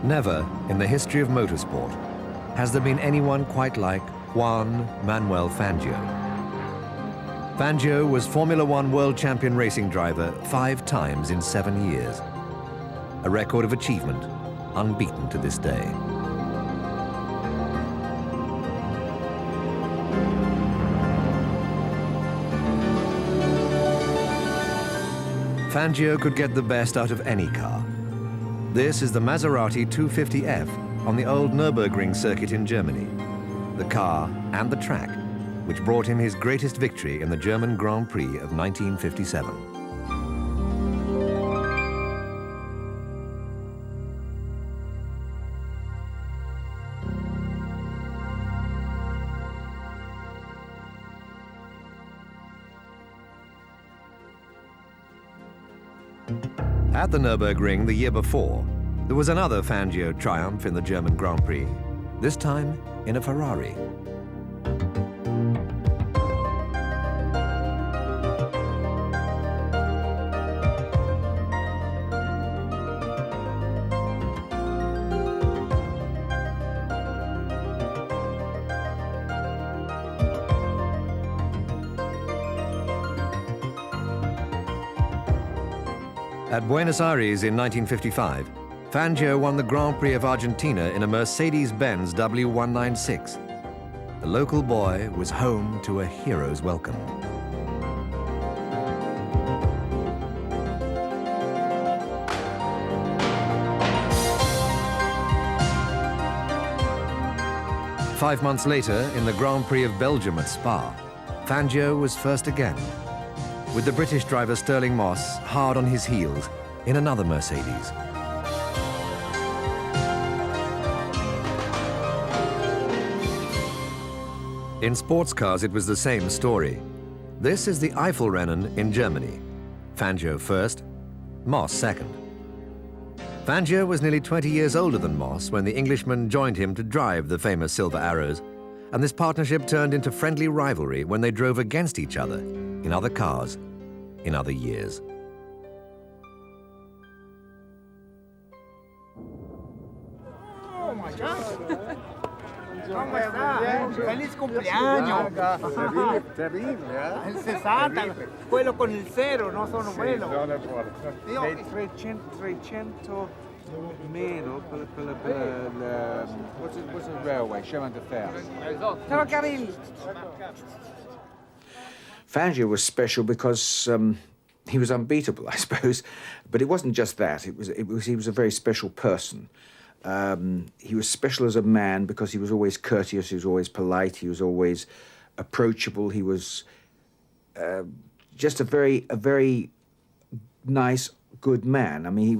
Never in the history of motorsport has there been anyone quite like Juan Manuel Fangio. Fangio was Formula One world champion racing driver 5 times in 7 years. A record of achievement unbeaten to this day. Fangio could get the best out of any car. This is the Maserati 250F on the old Nürburgring circuit in Germany. The car and the track which brought him his greatest victory in the German Grand Prix of 1957. At the Nürburgring the year before, there was another Fangio triumph in the German Grand Prix, this time in a Ferrari. At Buenos Aires in 1955, Fangio won the Grand Prix of Argentina in a Mercedes-Benz W196. The local boy was home to a hero's welcome. Five months later, in the Grand Prix of Belgium at Spa, Fangio was first again, with the British driver Stirling Moss hard on his heels in another Mercedes. In sports cars, it was the same story. This is the Eifelrennen in Germany. Fangio first, Moss second. Fangio was nearly 20 years older than Moss when the Englishman joined him to drive the famous Silver Arrows, and this partnership turned into friendly rivalry when they drove against each other in other cars, in other years. Oh my God! ¿Cómo está? ¡Feliz cumpleaños! Terrible, ¿eh? El 60, vuelo con el 0, no sono vuelo. Nei 300 meno per what's a railway? Chemin de fer. Fangio was special because he was unbeatable, I suppose, but it wasn't just that. He was a very special person. He was special as a man because he was always courteous, he was always polite, he was always approachable. He was just a very nice, good man. I mean, he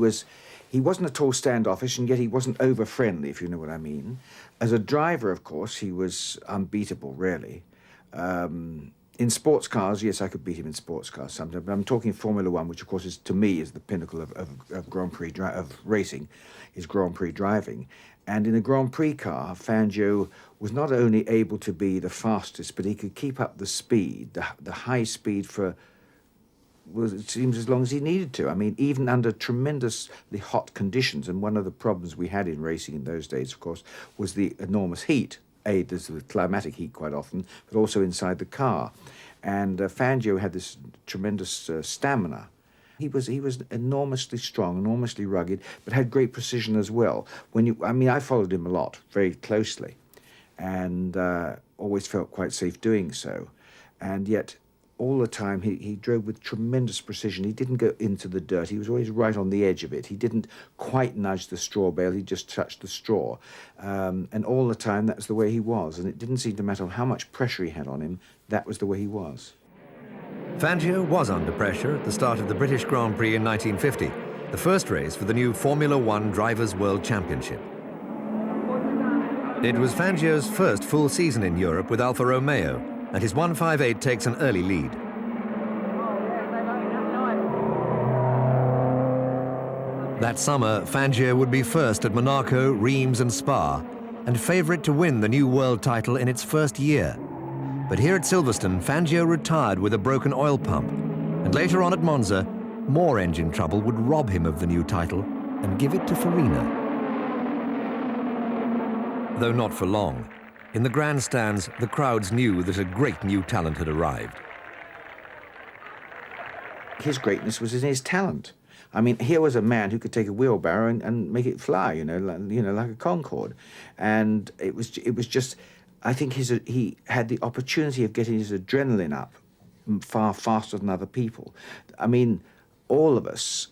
wasn't at all standoffish, and yet he wasn't over-friendly, if you know what I mean. As a driver, of course, he was unbeatable, really. In sports cars, yes, I could beat him in sports cars sometimes, but I'm talking Formula One, which, of course, is, to me, is the pinnacle of Grand Prix of racing, is Grand Prix driving. And in a Grand Prix car, Fangio was not only able to be the fastest, but he could keep up the speed, the high speed for, well, it seems as long as he needed to. I mean, even under tremendously hot conditions, and one of the problems we had in racing in those days, of course, was the enormous heat. There's the climatic heat quite often, but also inside the car. And Fangio had this tremendous stamina. He was enormously strong, enormously rugged, but had great precision as well. I followed him a lot, very closely, and always felt quite safe doing so. And yet, all the time, he drove with tremendous precision. He didn't go into the dirt. He was always right on the edge of it. He didn't quite nudge the straw bale. He just touched the straw. And all the time, that was the way he was. And it didn't seem to matter how much pressure he had on him. That was the way he was. Fangio was under pressure at the start of the British Grand Prix in 1950, the first race for the new Formula One Drivers' World Championship. It was Fangio's first full season in Europe with Alfa Romeo, and his 158 takes an early lead. That summer, Fangio would be first at Monaco, Reims and Spa, and favourite to win the new world title in its first year. But here at Silverstone, Fangio retired with a broken oil pump, and later on at Monza, more engine trouble would rob him of the new title and give it to Farina. though not for long. In the grandstands, the crowds knew that a great new talent had arrived. His greatness was in his talent. I mean, here was a man who could take a wheelbarrow and make it fly, like a Concorde. And it was just, I think he had the opportunity of getting his adrenaline up far faster than other people. I mean, all of us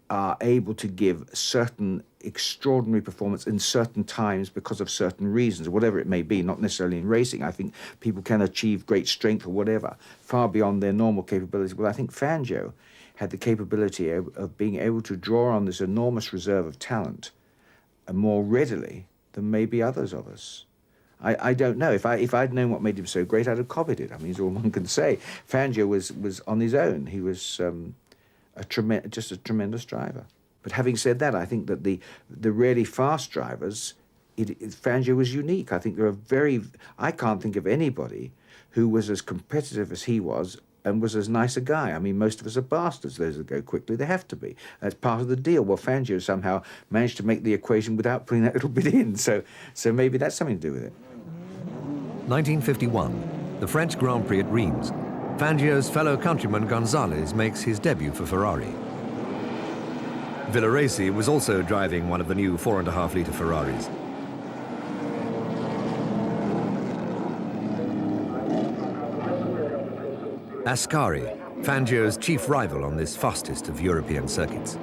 are able to give certain extraordinary performance in certain times because of certain reasons, whatever it may be, not necessarily in racing. I think people can achieve great strength or whatever, far beyond their normal capabilities. Well, I think Fangio had the capability of being able to draw on this enormous reserve of talent more readily than maybe others of us. I don't know. If I'd known what made him so great, I'd have copied it. I mean, it's all one can say. Fangio was on his own. He was just a tremendous driver. But having said that, I think that the really fast drivers, Fangio was unique. I think I can't think of anybody who was as competitive as he was and was as nice a guy. I mean, most of us are bastards, those that go quickly. They have to be. That's part of the deal. Well, Fangio somehow managed to make the equation without putting that little bit in. So maybe that's something to do with it. 1951, the French Grand Prix at Reims. Fangio's fellow countryman Gonzalez makes his debut for Ferrari. Villaraci was also driving one of the new 4.5-litre Ferraris. Ascari, Fangio's chief rival on this fastest of European circuits.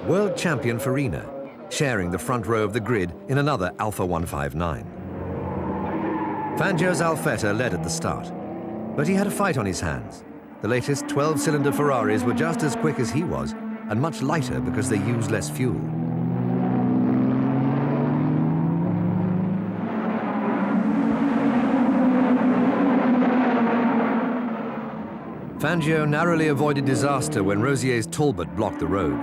World champion Farina, sharing the front row of the grid in another Alfa 159. Fangio's Alfetta led at the start, but he had a fight on his hands. The latest 12-cylinder Ferraris were just as quick as he was, and much lighter because they used less fuel. Fangio narrowly avoided disaster when Rosier's Talbot blocked the road.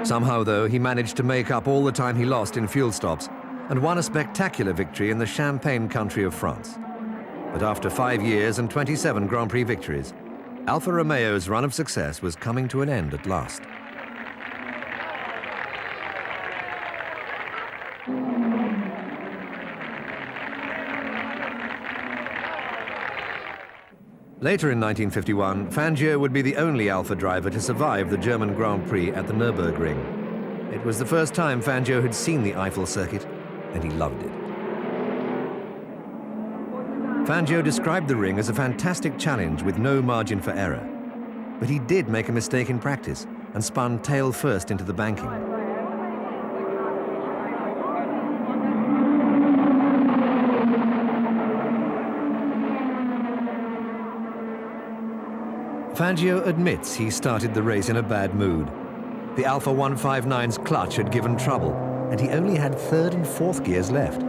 Somehow, though, he managed to make up all the time he lost in fuel stops and won a spectacular victory in the Champagne country of France. But after 5 years and 27 Grand Prix victories, Alfa Romeo's run of success was coming to an end at last. Later in 1951, Fangio would be the only Alfa driver to survive the German Grand Prix at the Nürburgring. It was the first time Fangio had seen the Eiffel circuit, and he loved it. Fangio described the ring as a fantastic challenge with no margin for error. But he did make a mistake in practice and spun tail first into the banking. Fangio admits he started the race in a bad mood. The Alfa 159's clutch had given trouble, and he only had third and fourth gears left.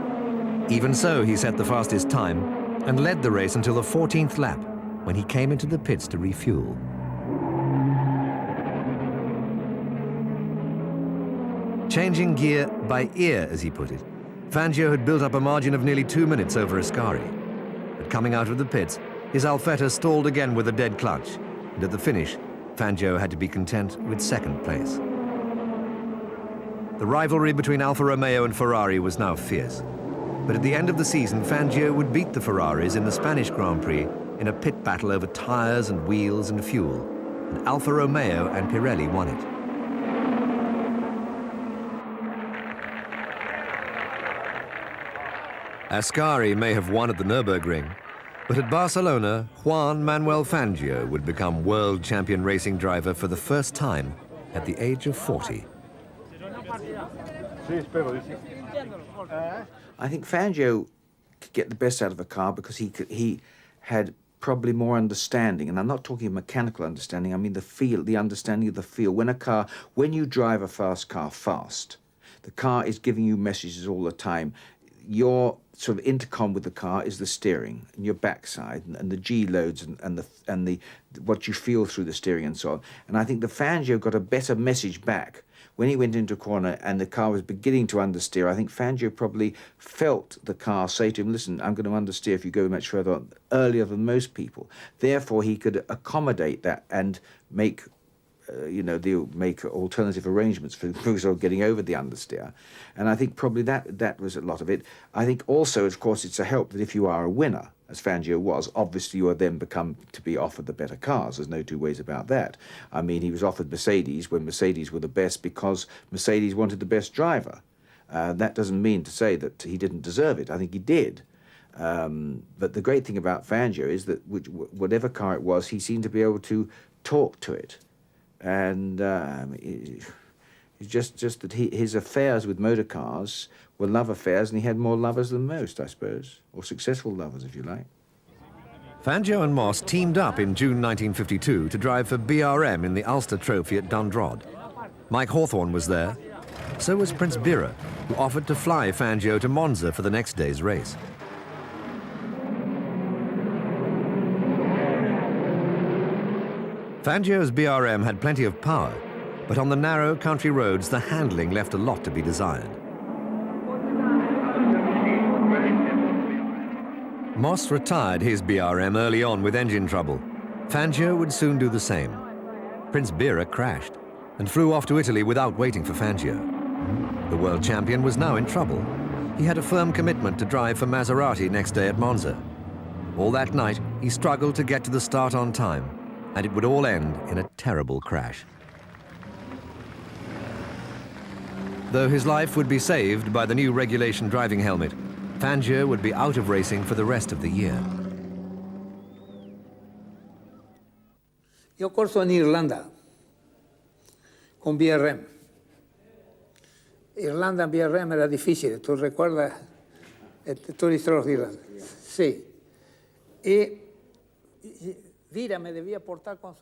Even so, he set the fastest time and led the race until the 14th lap, when he came into the pits to refuel. Changing gear by ear, as he put it, Fangio had built up a margin of nearly 2 minutes over Ascari. But coming out of the pits, his Alfetta stalled again with a dead clutch, and at the finish, Fangio had to be content with second place. The rivalry between Alfa Romeo and Ferrari was now fierce. But at the end of the season, Fangio would beat the Ferraris in the Spanish Grand Prix in a pit battle over tyres and wheels and fuel, and Alfa Romeo and Pirelli won it. Ascari may have won at the Nürburgring, but at Barcelona, Juan Manuel Fangio would become world champion racing driver for the first time at the age of 40. I think Fangio could get the best out of a car because he had probably more understanding, and I'm not talking of mechanical understanding, I mean the understanding of the feel. When you drive a fast car fast, the car is giving you messages all the time. Your sort of intercom with the car is the steering and your backside and the G loads and the what you feel through the steering and so on. And I think the Fangio got a better message back when he went into a corner and the car was beginning to understeer, I think Fangio probably felt the car say to him, listen, I'm going to understeer if you go much further on, earlier than most people. Therefore, he could accommodate that and make make alternative arrangements for sort of getting over the understeer. And I think probably that was a lot of it. I think also, of course, it's a help that if you are a winner, as Fangio was, obviously you are then become to be offered the better cars. There's no two ways about that. I mean, he was offered Mercedes when Mercedes were the best because Mercedes wanted the best driver. That doesn't mean to say that he didn't deserve it. I think he did. But the great thing about Fangio is that whatever car it was, he seemed to be able to talk to it. And it's just that his affairs with motor cars were love affairs, and he had more lovers than most, I suppose, or successful lovers, if you like. Fangio and Moss teamed up in June 1952 to drive for BRM in the Ulster Trophy at Dundrod. Mike Hawthorne was there. So was Prince Bira, who offered to fly Fangio to Monza for the next day's race. Fangio's BRM had plenty of power, but on the narrow country roads, the handling left a lot to be desired. Moss retired his BRM early on with engine trouble. Fangio would soon do the same. Prince Bira crashed and flew off to Italy without waiting for Fangio. The world champion was now in trouble. He had a firm commitment to drive for Maserati next day at Monza. All that night, he struggled to get to the start on time, and it would all end in a terrible crash. Though his life would be saved by the new regulation driving helmet, Fangio would be out of racing for the rest of the year. Io ho corso in Irlanda con BRM. Irlanda BRM era difficile, tu ricordi? Tu eri di Irlanda? Sì.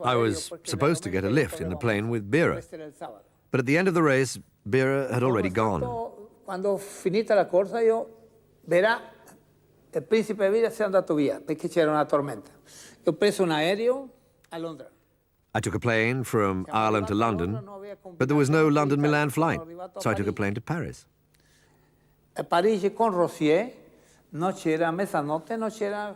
I was supposed to get a lift in the plane with Bira, but at the end of the race, Bira had already gone. Quando finita la corsa, il principe Bira si è andato via perché c'era una tormenta. Ho preso un aereo a Londra. I took a plane from Ireland to London, but there was no London-Milan flight, so I took a plane to Paris. A Parigi con Rosier non c'era mezzanotte, non c'era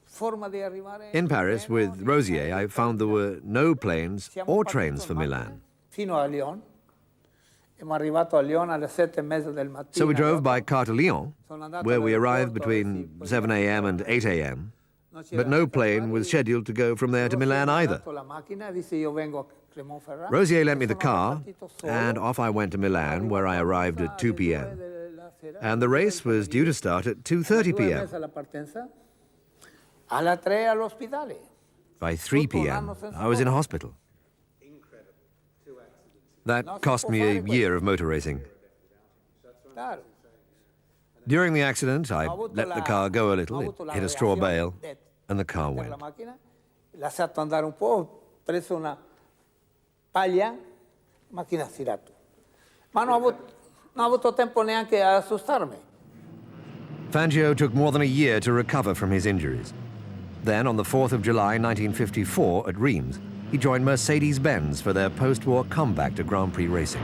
forma di arrivare. In Paris, with Rosier, I found there were no planes or trains for Milan. Fino a Lyon. Siamo arrivato a Lyon alle 7:30 del mattino. So we drove by car to Lyon, where we arrived between 7 a.m. and 8 a.m., but no plane was scheduled to go from there to Milan either. Rosier lent me the car, and off I went to Milan, where I arrived at 2 p.m. And the race was due to start at 2:30 p.m. By 3 p.m., I was in hospital. That cost me a year of motor racing. During the accident, I let the car go a little, it hit a straw bale, and the car went. Lasciato andare un po', preso una paglia, macchina ha tirato. Ma non ho avuto tempo neanche a assustarmi. Fangio took more than a year to recover from his injuries. Then, on the 4th of July 1954 at Reims, he joined Mercedes-Benz for their post-war comeback to Grand Prix racing.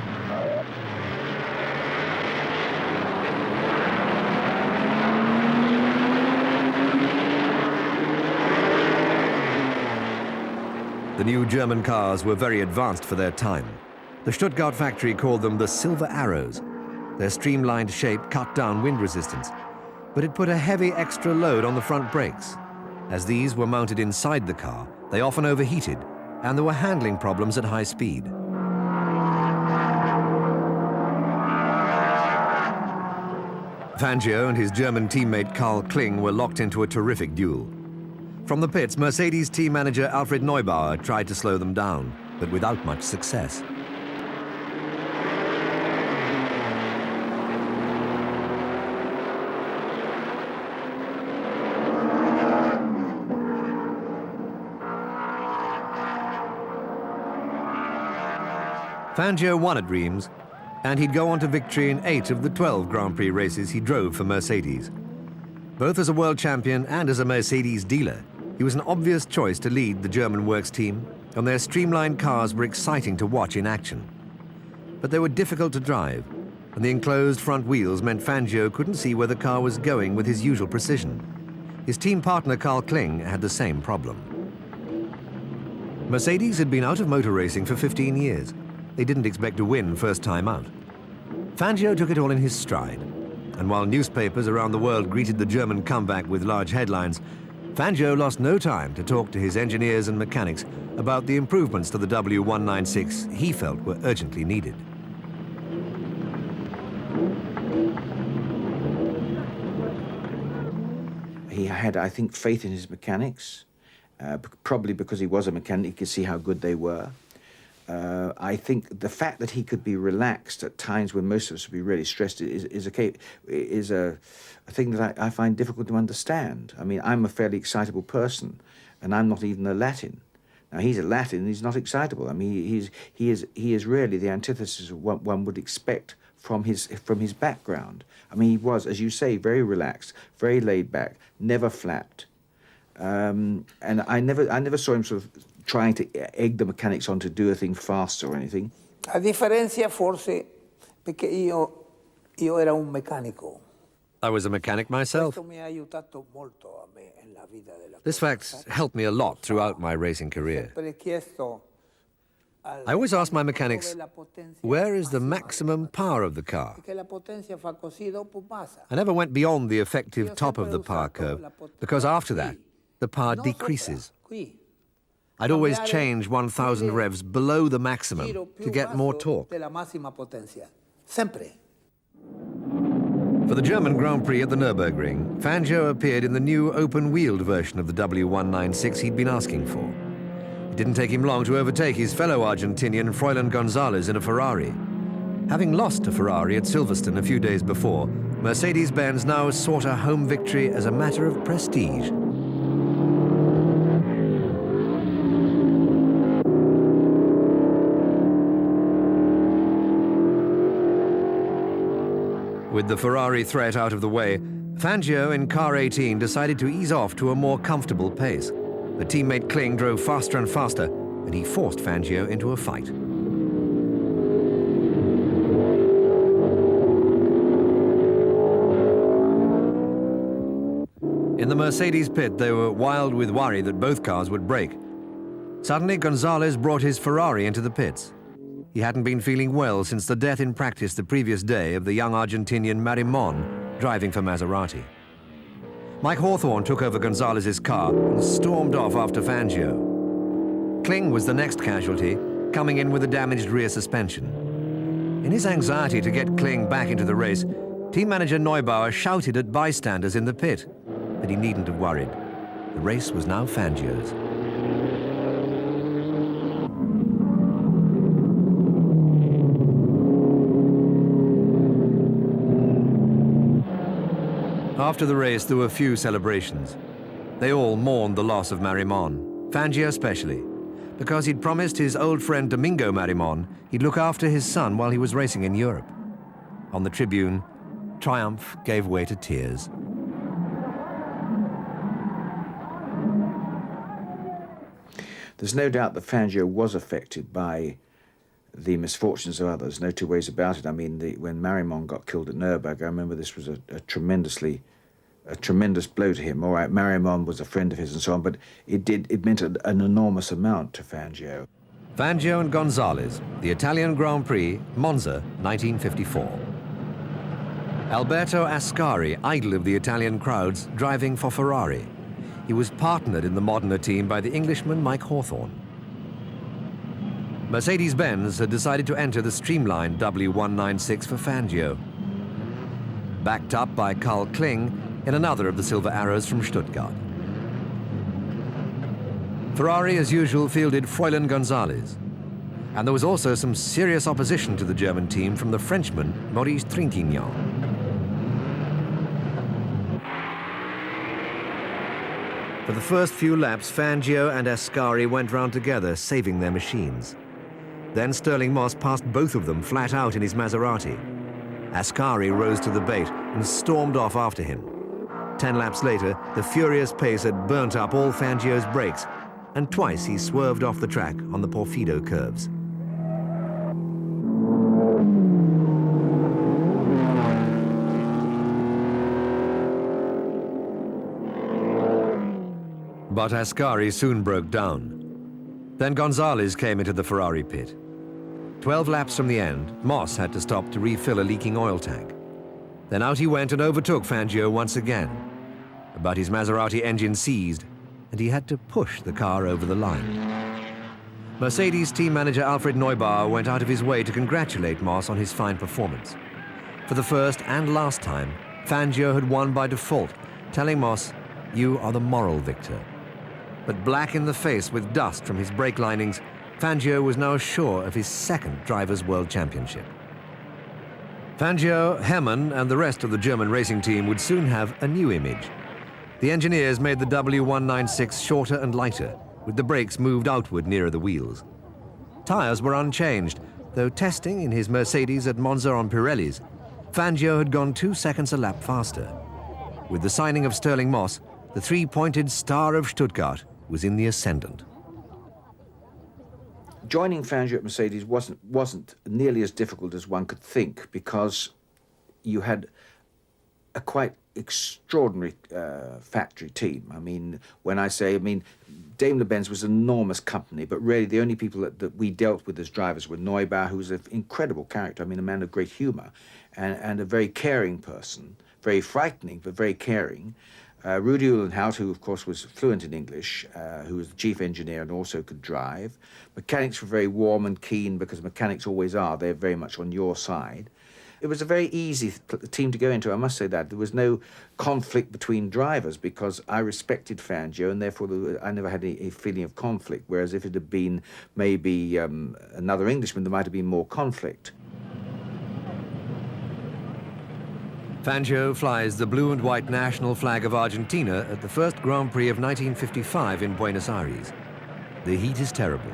The new German cars were very advanced for their time. The Stuttgart factory called them the Silver Arrows. Their streamlined shape cut down wind resistance, but it put a heavy extra load on the front brakes. As these were mounted inside the car, they often overheated, and there were handling problems at high speed. Fangio and his German teammate Karl Kling were locked into a terrific duel. From the pits, Mercedes team manager Alfred Neubauer tried to slow them down, but without much success. Fangio won at Reims, and he'd go on to victory in 8 of the 12 Grand Prix races he drove for Mercedes. Both as a world champion and as a Mercedes dealer, he was an obvious choice to lead the German works team, and their streamlined cars were exciting to watch in action. but they were difficult to drive, and the enclosed front wheels meant Fangio couldn't see where the car was going with his usual precision. His team partner Carl Kling had the same problem. Mercedes had been out of motor racing for 15 years. They didn't expect to win first time out. Fangio took it all in his stride, and while newspapers around the world greeted the German comeback with large headlines, Fangio lost no time to talk to his engineers and mechanics about the improvements to the W196 he felt were urgently needed. He had, I think, faith in his mechanics, probably because he was a mechanic, he could see how good they were. I think the fact that he could be relaxed at times when most of us would be really stressed is a thing that I find difficult to understand. I mean, I'm a fairly excitable person, and I'm not even a Latin. Now, he's a Latin, and he's not excitable. I mean, he is really the antithesis of what one would expect from his background. I mean, he was, as you say, very relaxed, very laid back, never flapped, and I never saw him sort of trying to egg the mechanics on to do a thing faster or anything. A differenza forse perché io era un meccanico. I was a mechanic myself. Questo mi ha aiutato molto a me nella vita della This fact helped me a lot throughout my racing career. Sempre chiesto I always asked my mechanics, where is the maximum power of the car? perché la potenza fa così dopo basta. I never went beyond the effective top of the power curve, because after that, the power decreases. Qui. I'd always change 1,000 revs below the maximum to get more torque. Della massima potenza. Sempre. For the German Grand Prix at the Nürburgring, Fangio appeared in the new open-wheeled version of the W196 he'd been asking for. It didn't take him long to overtake his fellow Argentinian Froilan Gonzalez in a Ferrari. Having lost to Ferrari at Silverstone a few days before, Mercedes-Benz now sought a home victory as a matter of prestige. With the Ferrari threat out of the way, Fangio in car 18 decided to ease off to a more comfortable pace. The teammate Kling drove faster and faster, and he forced Fangio into a fight. In the Mercedes pit, they were wild with worry that both cars would break. Suddenly, Gonzalez brought his Ferrari into the pits. He hadn't been feeling well since the death in practice the previous day of the young Argentinian Marimon driving for Maserati. Mike Hawthorne took over Gonzalez's car and stormed off after Fangio. Kling was the next casualty, coming in with a damaged rear suspension. In his anxiety to get Kling back into the race, team manager Neubauer shouted at bystanders in the pit, but he needn't have worried. The race was now Fangio's. After the race, there were few celebrations. They all mourned the loss of Marimon, Fangio especially, because he'd promised his old friend Domingo Marimon he'd look after his son while he was racing in Europe. On the tribune, triumph gave way to tears. There's no doubt that Fangio was affected by the misfortunes of others, no two ways about it. I mean, when Marimon got killed at Nürburgring, I remember this was a tremendous blow to him. All right, Marimon was a friend of his and so on, but it meant an enormous amount to Fangio. Fangio and Gonzalez, the Italian Grand Prix, Monza, 1954. Alberto Ascari, idol of the Italian crowds, driving for Ferrari. He was partnered in the Modena team by the Englishman Mike Hawthorne. Mercedes-Benz had decided to enter the streamlined W196 for Fangio, backed up by Carl Kling in another of the Silver Arrows from Stuttgart. Ferrari, as usual, fielded Froilan Gonzalez, and there was also some serious opposition to the German team from the Frenchman Maurice Trintignant. For the first few laps, Fangio and Ascari went round together, saving their machines. Then Stirling Moss passed both of them flat out in his Maserati. Ascari rose to the bait and stormed off after him. 10 laps later, the furious pace had burnt up all Fangio's brakes, and twice he swerved off the track on the Porfido curves. But Ascari soon broke down. Then Gonzalez came into the Ferrari pit. 12 laps from the end, Moss had to stop to refill a leaking oil tank. Then out he went and overtook Fangio once again. But his Maserati engine seized, and he had to push the car over the line. Mercedes team manager Alfred Neubauer went out of his way to congratulate Moss on his fine performance. For the first and last time, Fangio had won by default, telling Moss, "You are the moral victor." But black in the face with dust from his brake linings, Fangio was now sure of his second Drivers' World Championship. Fangio, Hermann, and the rest of the German racing team would soon have a new image. The engineers made the W196 shorter and lighter, with the brakes moved outward nearer the wheels. Tires were unchanged, though testing in his Mercedes at Monza on Pirellis, Fangio had gone 2 seconds a lap faster. With the signing of Stirling Moss, the three-pointed star of Stuttgart was in the ascendant. Joining Fangio at Mercedes wasn't nearly as difficult as one could think, because you had a quite extraordinary factory team. I mean, Daimler-Benz was an enormous company, but really the only people that we dealt with as drivers were Neubauer, who was an incredible character, a man of great humour, and a very caring person, very frightening, but very caring. Rudi Uhlenhaut, who of course was fluent in English, who was the chief engineer and also could drive. Mechanics were very warm and keen, because mechanics always are. They're very much on your side. It was a very easy team to go into, I must say that. There was no conflict between drivers, because I respected Fangio, and therefore I never had a feeling of conflict, whereas if it had been maybe another Englishman, there might have been more conflict. Fangio flies the blue and white national flag of Argentina at the first Grand Prix of 1955 in Buenos Aires. The heat is terrible.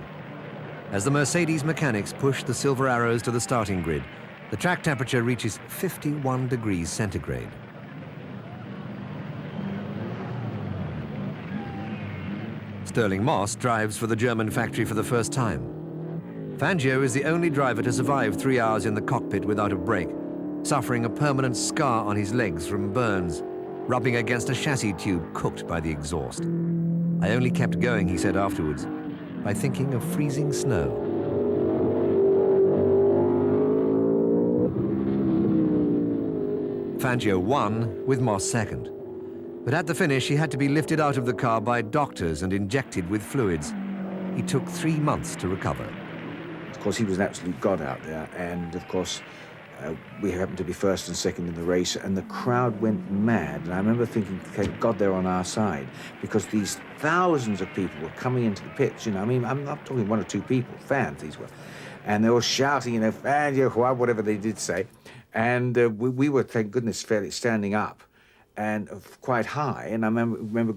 As the Mercedes mechanics push the silver arrows to the starting grid, the track temperature reaches 51 degrees centigrade. Stirling Moss drives for the German factory for the first time. Fangio is the only driver to survive 3 hours in the cockpit without a break, suffering a permanent scar on his legs from burns, rubbing against a chassis tube cooked by the exhaust. "I only kept going," he said afterwards, "by thinking of freezing snow." Fangio won, with Moss second. But at the finish, he had to be lifted out of the car by doctors and injected with fluids. He took 3 months to recover. Of course, he was an absolute god out there, and of course, we happened to be first and second in the race, and the crowd went mad. And I remember thinking, thank God they're on our side, because these thousands of people were coming into the pits. I'm not talking 1 or 2 people, fans these were. And they were shouting, Fangio, whatever they did say. And we were, thank goodness, fairly standing up and quite high. And I remember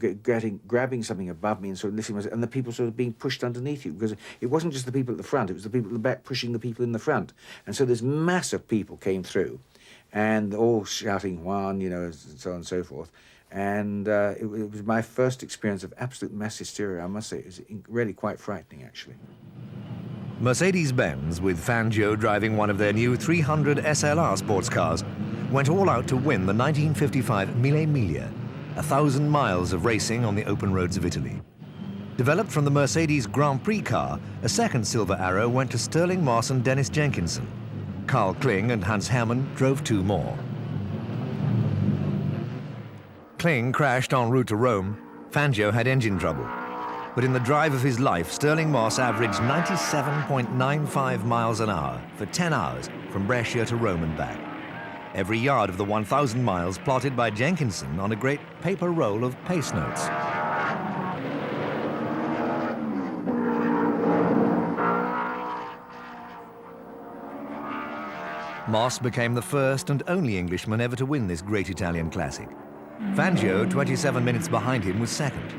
grabbing something above me and sort of listening, and the people sort of being pushed underneath you, because it wasn't just the people at the front, it was the people at the back pushing the people in the front. And so this mass of people came through, and all shouting Juan, and so on and so forth. And it was my first experience of absolute mass hysteria, I must say. It was really quite frightening, actually. Mercedes-Benz, with Fangio driving one of their new 300 SLR sports cars, went all out to win the 1955 Mille Miglia, 1,000 miles of racing on the open roads of Italy. Developed from the Mercedes Grand Prix car, a second silver arrow went to Stirling Moss and Dennis Jenkinson. Carl Kling and Hans Hermann drove 2 more. Kling crashed en route to Rome. Fangio had engine trouble. But in the drive of his life, Stirling Moss averaged 97.95 miles an hour for 10 hours from Brescia to Rome and back. Every yard of the 1,000 miles plotted by Jenkinson on a great paper roll of pace notes. Moss became the first and only Englishman ever to win this great Italian classic. Fangio, 27 minutes behind him, was second.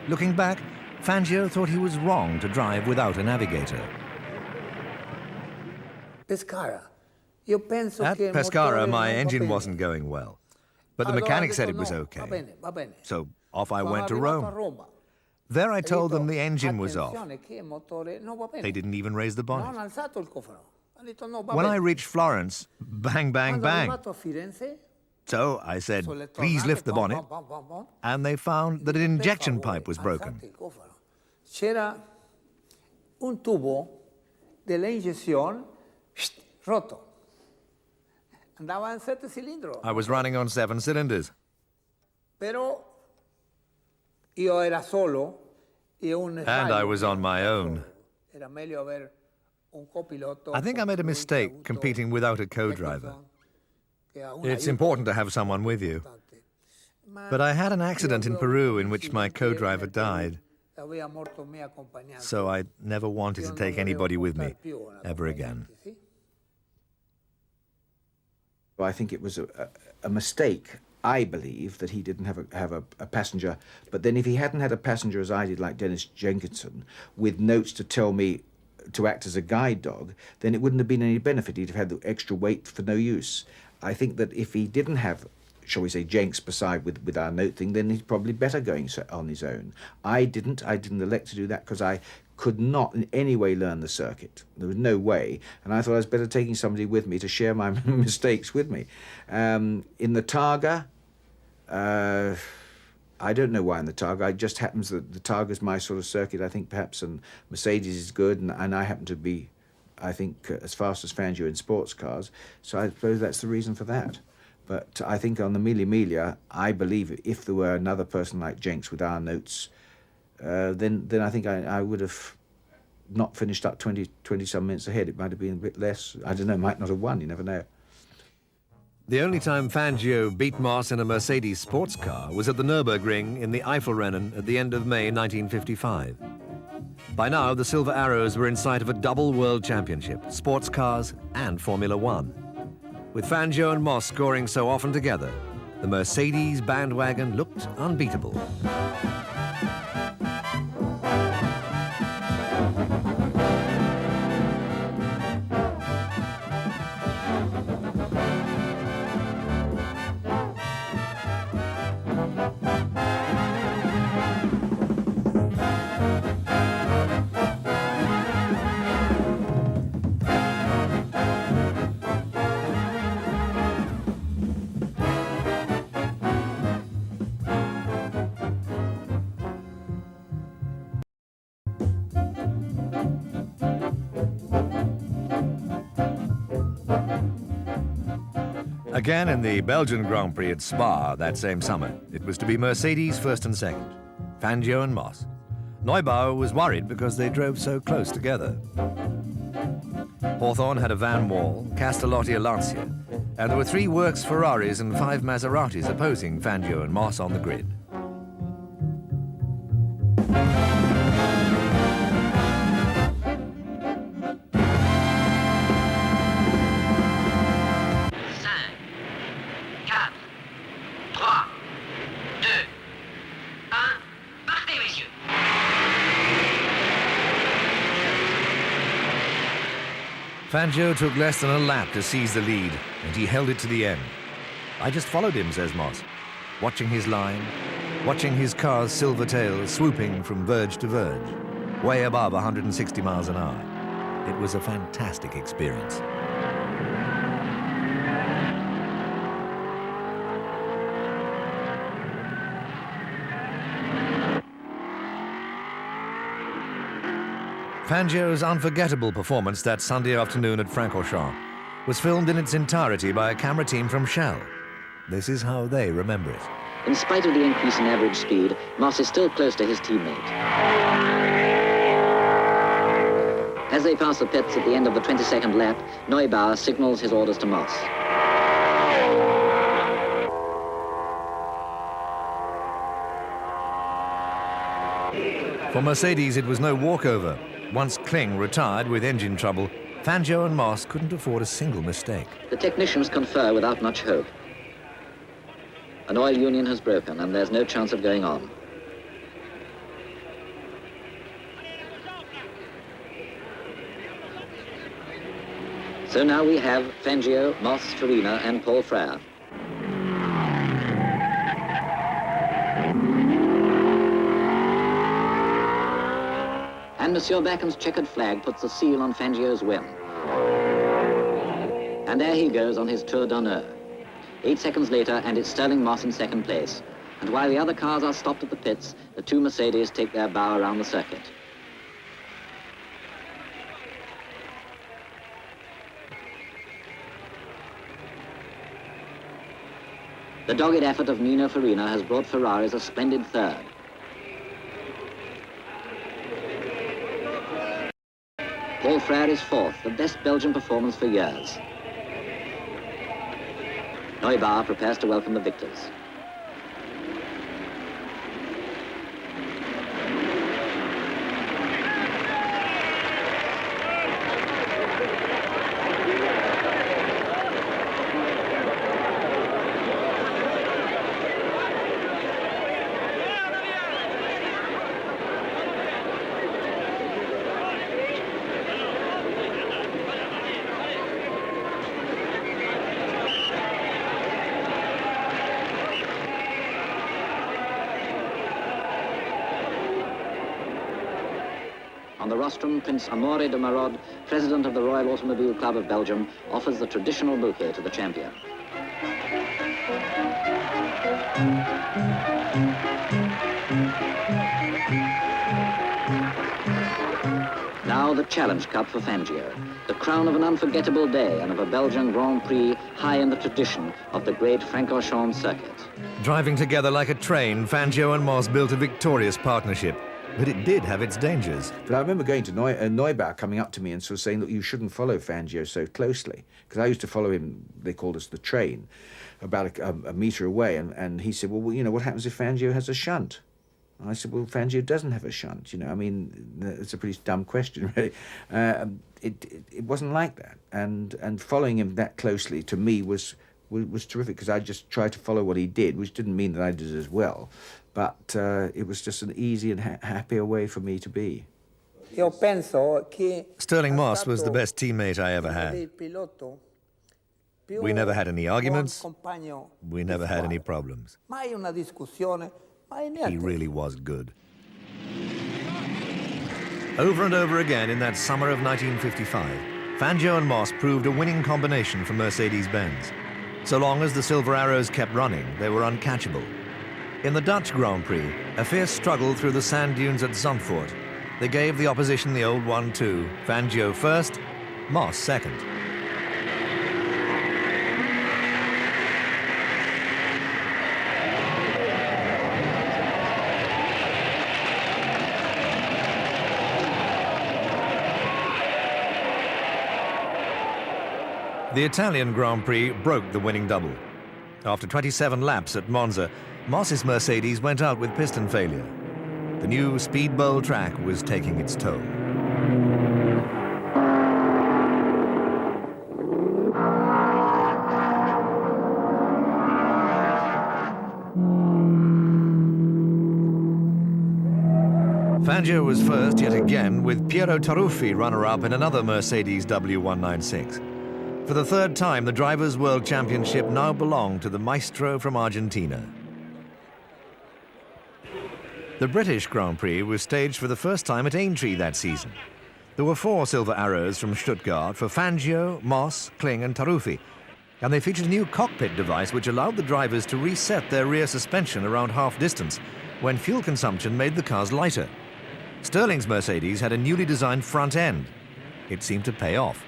Looking back, Fangio thought he was wrong to drive without a navigator. At Pescara, my engine wasn't going well, but the mechanic said it was okay. So off I went to Rome. There I told them the engine was off. They didn't even raise the bonnet. When I reached Florence, bang, bang, bang. So I said, sono le please tornate, lift the bom, bonnet, bom, bom, bom. and they found that an injection pipe was broken. Alzate il cofano. C'era un tubo della inyección roto. Andava in 7 cilindros. I was running on 7 cylinders. Pero io era solo e un And I was on my own. Era meglio aver un copiloto. I think I made a mistake competing without a co-driver. It's important to have someone with you. But I had an accident in Peru in which my co-driver died. So I never wanted to take anybody with me ever again. I think it was a mistake, I believe, that he didn't have a passenger. But then if he hadn't had a passenger, as I did, like Dennis Jenkinson, with notes to tell me to act as a guide dog, then it wouldn't have been any benefit. He'd have had the extra weight for no use. I think that if he didn't have, shall we say, Jenks beside with our note thing, then he's probably better going on his own. I didn't elect to do that because I could not in any way learn the circuit. There was no way. And I thought I was better taking somebody with me to share my mistakes with me. In the Targa, I don't know why in the Targa. It just happens that the Targa is my sort of circuit, I think, perhaps, and Mercedes is good, and I happen to be, I think, as fast as Fangio in sports cars. So I suppose that's the reason for that. But I think on the Mille Miglia, I believe if there were another person like Jenks with our notes, then I think I would have not finished up 20-some minutes ahead. It might have been a bit less. I don't know, might not have won, you never know. The only time Fangio beat Moss in a Mercedes sports car was at the Nürburgring in the Eifelrennen at the end of May 1955. By now, the Silver Arrows were in sight of a double world championship, sports cars and Formula One. With Fangio and Moss scoring so often together, the Mercedes bandwagon looked unbeatable. Again in the Belgian Grand Prix at Spa that same summer, it was to be Mercedes first and second, Fangio and Moss. Neubauer was worried because they drove so close together. Hawthorne had a Van Wall, Castellotti a Lancia, and there were 3 Works Ferraris and 5 Maseratis opposing Fangio and Moss on the grid. Fangio took less than a lap to seize the lead, and he held it to the end. I just followed him, says Moss, watching his line, watching his car's silver tail swooping from verge to verge, way above 160 miles an hour. It was a fantastic experience. Fangio's unforgettable performance that Sunday afternoon at Francorchamps was filmed in its entirety by a camera team from Shell. This is how they remember it. In spite of the increase in average speed, Moss is still close to his teammate. As they pass the pits at the end of the 22nd lap, Neubauer signals his orders to Moss. For Mercedes, it was no walkover. Once Kling retired with engine trouble, Fangio and Moss couldn't afford a single mistake. The technicians confer without much hope. An oil union has broken and there's no chance of going on. So now we have Fangio, Moss, Farina and Paul Frere. And Monsieur Backen's checkered flag puts the seal on Fangio's win. And there he goes on his tour d'honneur. 8 seconds later, and it's Sterling Moss in second place. And while the other cars are stopped at the pits, the two Mercedes take their bow around the circuit. The dogged effort of Nino Farina has brought Ferraris a splendid third. Paul Frère is fourth, the best Belgian performance for years. Neubauer prepares to welcome the victors. On the rostrum, Prince Amaury de Marod, president of the Royal Automobile Club of Belgium, offers the traditional bouquet to the champion. Now the Challenge Cup for Fangio, the crown of an unforgettable day and of a Belgian Grand Prix high in the tradition of the great Francorchamps circuit. Driving together like a train, Fangio and Moss built a victorious partnership. But it did have its dangers. But I remember going to Neubauer coming up to me and sort of saying, look, you shouldn't follow Fangio so closely. Because I used to follow him, they called us the train, about a metre away. And he said, well, you know, what happens if Fangio has a shunt? And I said, well, Fangio doesn't have a shunt, you know. I mean, it's a pretty dumb question, really. It wasn't like that. And following him that closely, to me, was terrific, because I just tried to follow what he did, which didn't mean that I did as well. But it was just an easy and happier way for me to be. Sterling Moss was the best teammate I ever had. We never had any arguments. We never had any problems. He really was good. Over and over again in that summer of 1955, Fangio and Moss proved a winning combination for Mercedes-Benz. So long as the Silver Arrows kept running, they were uncatchable. In the Dutch Grand Prix, a fierce struggle through the sand dunes at Zandvoort. They gave the opposition the old 1-2. Fangio first, Moss second. The Italian Grand Prix broke the winning double. After 27 laps at Monza, Moss's Mercedes went out with piston failure. The new speed bowl track was taking its toll. Fangio was first yet again, with Piero Taruffi runner-up in another Mercedes W196. For the third time, the Drivers' World Championship now belonged to the maestro from Argentina. The British Grand Prix was staged for the first time at Aintree that season. There were 4 Silver Arrows from Stuttgart for Fangio, Moss, Kling and Taruffi, and they featured a new cockpit device which allowed the drivers to reset their rear suspension around half distance when fuel consumption made the cars lighter. Sterling's Mercedes had a newly designed front end. It seemed to pay off.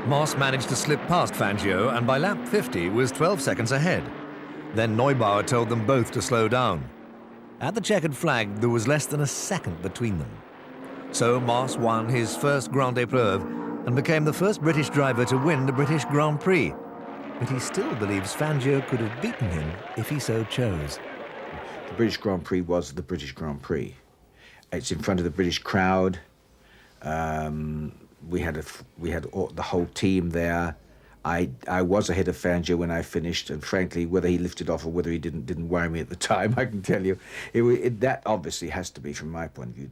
Moss managed to slip past Fangio and by lap 50 was 12 seconds ahead. Then Neubauer told them both to slow down. At the checkered flag, there was less than a second between them. So Moss won his first Grande Épreuve and became the first British driver to win the British Grand Prix. But he still believes Fangio could have beaten him if he so chose. The British Grand Prix was the British Grand Prix. It's in front of the British crowd. We had the whole team there. I was ahead of Fangio when I finished, and frankly, whether he lifted off or whether he didn't worry me at the time. I can tell you, that obviously has to be, from my point of view,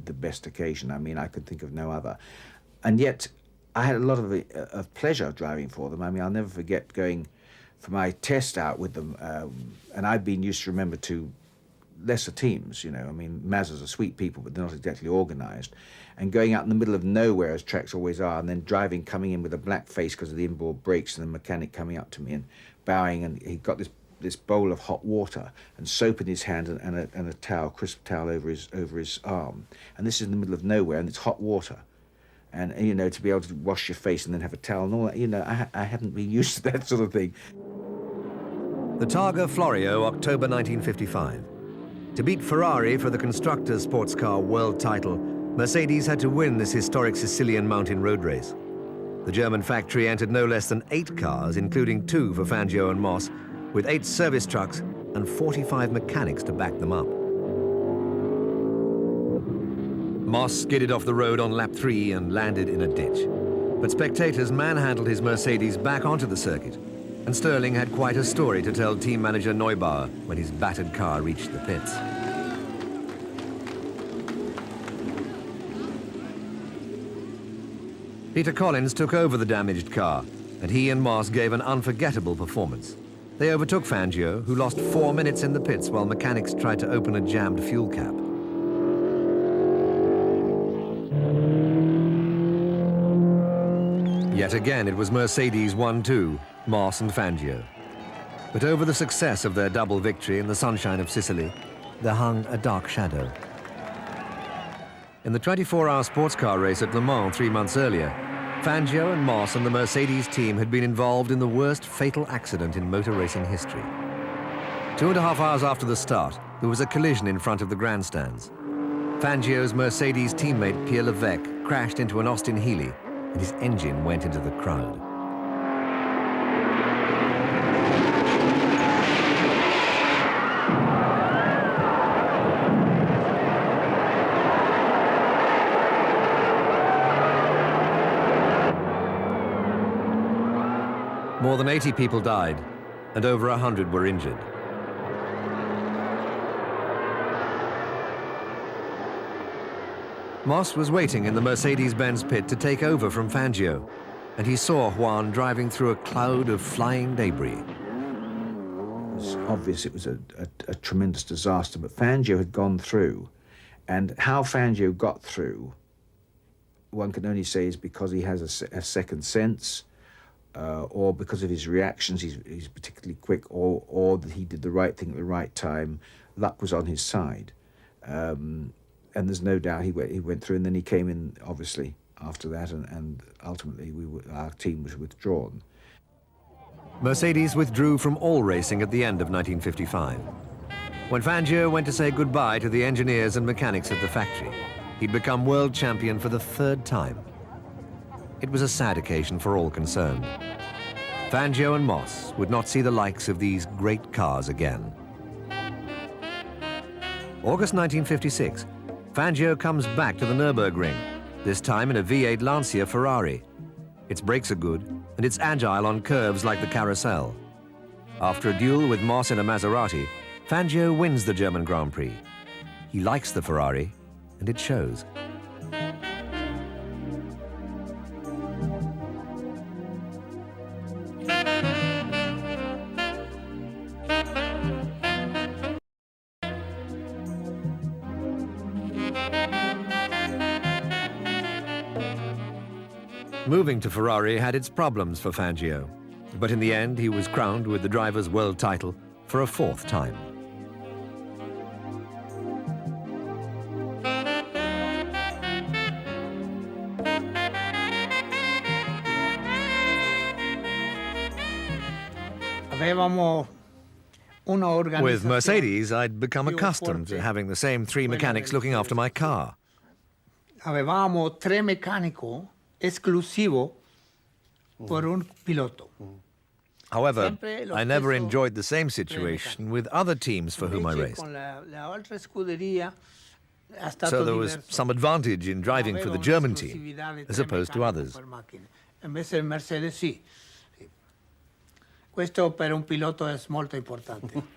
the best occasion. I mean, I could think of no other. And yet, I had a lot of pleasure driving for them. I mean, I'll never forget going for my test out with them, and I'd been used to remember to lesser teams, you know. I mean, Mazdas are sweet people, but they're not exactly organised. And going out in the middle of nowhere, as tracks always are, and then coming in with a black face because of the inboard brakes, and the mechanic coming up to me and bowing, and he got this bowl of hot water and soap in his hand and a towel, crisp towel over his arm. And this is in the middle of nowhere, and it's hot water. And, you know, to be able to wash your face and then have a towel and all that, you know, I hadn't been used to that sort of thing. The Targa Florio, October 1955. To beat Ferrari for the Constructors' Sports Car World title, Mercedes had to win this historic Sicilian mountain road race. The German factory entered no less than 8 cars, including 2 for Fangio and Moss, with 8 service trucks and 45 mechanics to back them up. Moss skidded off the road on lap 3 and landed in a ditch. But spectators manhandled his Mercedes back onto the circuit, and Sterling had quite a story to tell team manager Neubauer when his battered car reached the pits. Peter Collins took over the damaged car, and he and Moss gave an unforgettable performance. They overtook Fangio, who lost 4 minutes in the pits while mechanics tried to open a jammed fuel cap. Yet again, it was Mercedes 1-2, Moss and Fangio. But over the success of their double victory in the sunshine of Sicily, there hung a dark shadow. In the 24-hour sports car race at Le Mans 3 months earlier, Fangio and Moss and the Mercedes team had been involved in the worst fatal accident in motor racing history. 2.5 hours after the start, there was a collision in front of the grandstands. Fangio's Mercedes teammate Pierre Levesque crashed into an Austin Healey, and his engine went into the crowd. More than 80 people died, and over 100 were injured. Moss was waiting in the Mercedes-Benz pit to take over from Fangio, and he saw Juan driving through a cloud of flying debris. It was obvious it was a tremendous disaster, but Fangio had gone through, and how Fangio got through, one can only say is because he has a second sense, or because of his reactions, he's particularly quick, or that he did the right thing at the right time. Luck was on his side. And there's no doubt he went through, and then he came in, obviously, after that, and ultimately our team was withdrawn. Mercedes withdrew from all racing at the end of 1955. When Fangio went to say goodbye to the engineers and mechanics at the factory, he'd become world champion for the 3rd time. It was a sad occasion for all concerned. Fangio and Moss would not see the likes of these great cars again. August 1956. Fangio comes back to the Nürburgring, this time in a V8 Lancia Ferrari. Its brakes are good, and it's agile on curves like the carousel. After a duel with Moss in a Maserati, Fangio wins the German Grand Prix. He likes the Ferrari, and it shows. Moving to Ferrari had its problems for Fangio, but in the end he was crowned with the driver's world title for a 4th time. With Mercedes, I'd become accustomed to having the same 3 mechanics looking after my car. Avevamo 3 meccanici esclusivo por un piloto. However, I never enjoyed the same situation with other teams for whom I raced. So there was some advantage in driving for the German team, as opposed to others. Questo per un piloto è molto importante.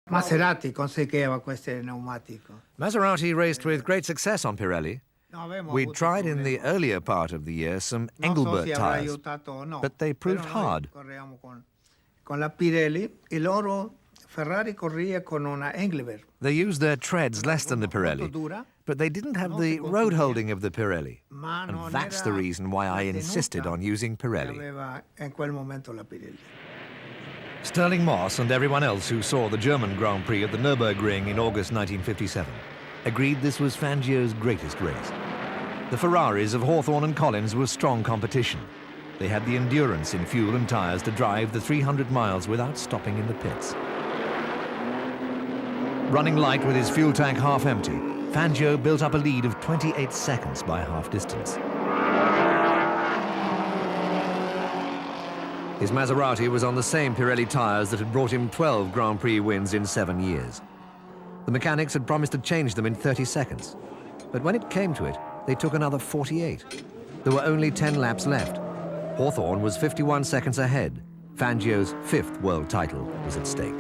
Maserati conseguiva questi pneumatici. Maserati raced with great success on Pirelli. We tried in the earlier part of the year some Engelbert tires, but they proved hard. Con la Pirelli, e loro Ferrari corría con una Engelbert. They used their treads less than the Pirelli, but they didn't have the road holding of the Pirelli. And that's the reason why I insisted on using Pirelli. En quel momento la Pirelli. Sterling Moss and everyone else who saw the German Grand Prix at the Nürburgring in August 1957 agreed this was Fangio's greatest race. The Ferraris of Hawthorne and Collins were strong competition. They had the endurance in fuel and tyres to drive the 300 miles without stopping in the pits. Running light with his fuel tank half empty, Fangio built up a lead of 28 seconds by half distance. His Maserati was on the same Pirelli tyres that had brought him 12 Grand Prix wins in 7 years. The mechanics had promised to change them in 30 seconds. But when it came to it, they took another 48. There were only 10 laps left. Hawthorne was 51 seconds ahead. Fangio's 5th world title was at stake.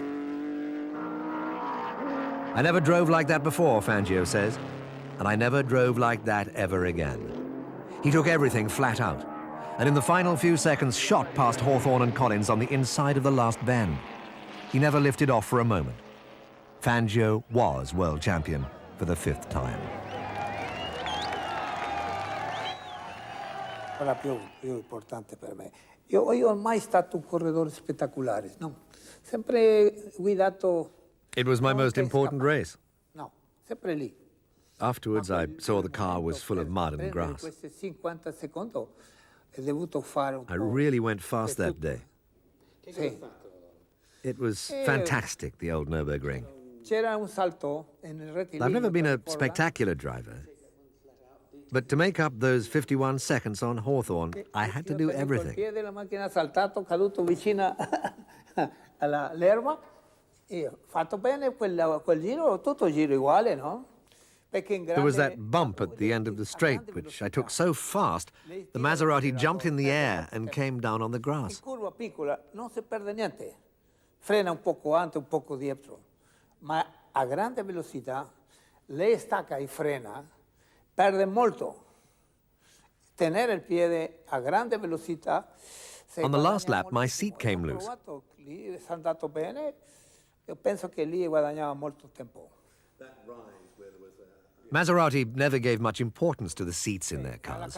I never drove like that before, Fangio says, and I never drove like that ever again. He took everything flat out, and in the final few seconds shot past Hawthorne and Collins on the inside of the last bend. He never lifted off for a moment. Fangio was world champion for the 5th time. La più importante per me. Io mai stato un corridore spettacolare, no. Sempre guidato. It was my most important race. No, sempre lì. Afterwards, I saw the car was full of mud and grass. I really went fast that day. It was fantastic, the old Nürburgring. I've never been a spectacular driver, but to make up those 51 seconds on Hawthorne, I had to do everything. There was that bump at the end of the straight, which I took so fast, the Maserati jumped in the air and came down on the grass. Curva piccola non si perde niente. Frena un poco avanti, un poco dietro. Ma a grande velocità, lei stacca e frena, perde molto. Tenere il piede a grande velocità. On the last lap, my seat came loose. Lì è andato bene. Io penso che lì guadagnava molto tempo. Maserati never gave much importance to the seats in their cars.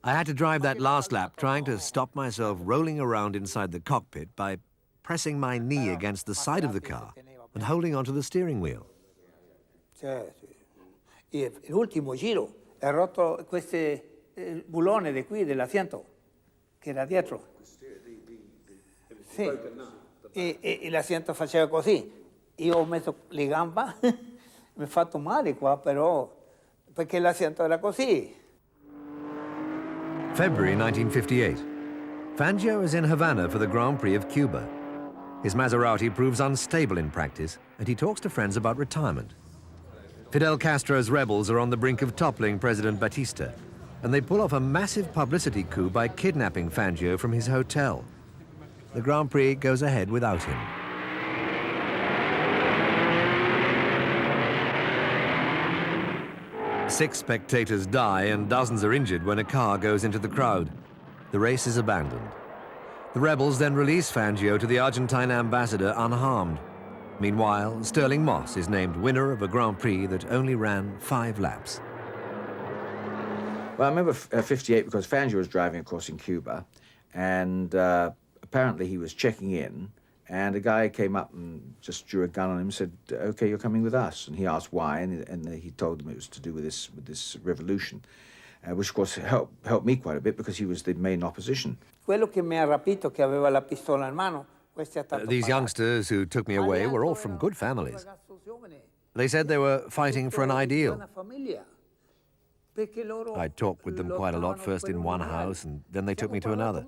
I had to drive that last lap trying to stop myself rolling around inside the cockpit by pressing my knee against the side of the car and holding onto the steering wheel. L'ultimo giro è rotto questo bullone di qui dell'asiento che era dietro. Sì. E l'asiento faceva così. Io ho messo le gambe, mi ho fatto male qua però, perché l'asiento era così. February 1958. Fangio is in Havana for the Grand Prix of Cuba. His Maserati proves unstable in practice, and he talks to friends about retirement. Fidel Castro's rebels are on the brink of toppling President Batista, and they pull off a massive publicity coup by kidnapping Fangio from his hotel. The Grand Prix goes ahead without him. Six spectators die and dozens are injured when a car goes into the crowd. The race is abandoned. The rebels then release Fangio to the Argentine ambassador unharmed. Meanwhile, Sterling Moss is named winner of a Grand Prix that only ran 5 laps. Well, I remember 58 because Fangio was driving, of course, in Cuba, and apparently he was checking in, and a guy came up and just drew a gun on him and said, "Okay, you're coming with us." And he asked why, and he told them it was to do with this revolution, which of course helped me quite a bit because he was the main opposition. Quello che mi ha rapito che aveva la pistola in mano. These youngsters who took me away were all from good families. They said they were fighting for an ideal. I talked with them quite a lot, first in one house, and then they took me to another.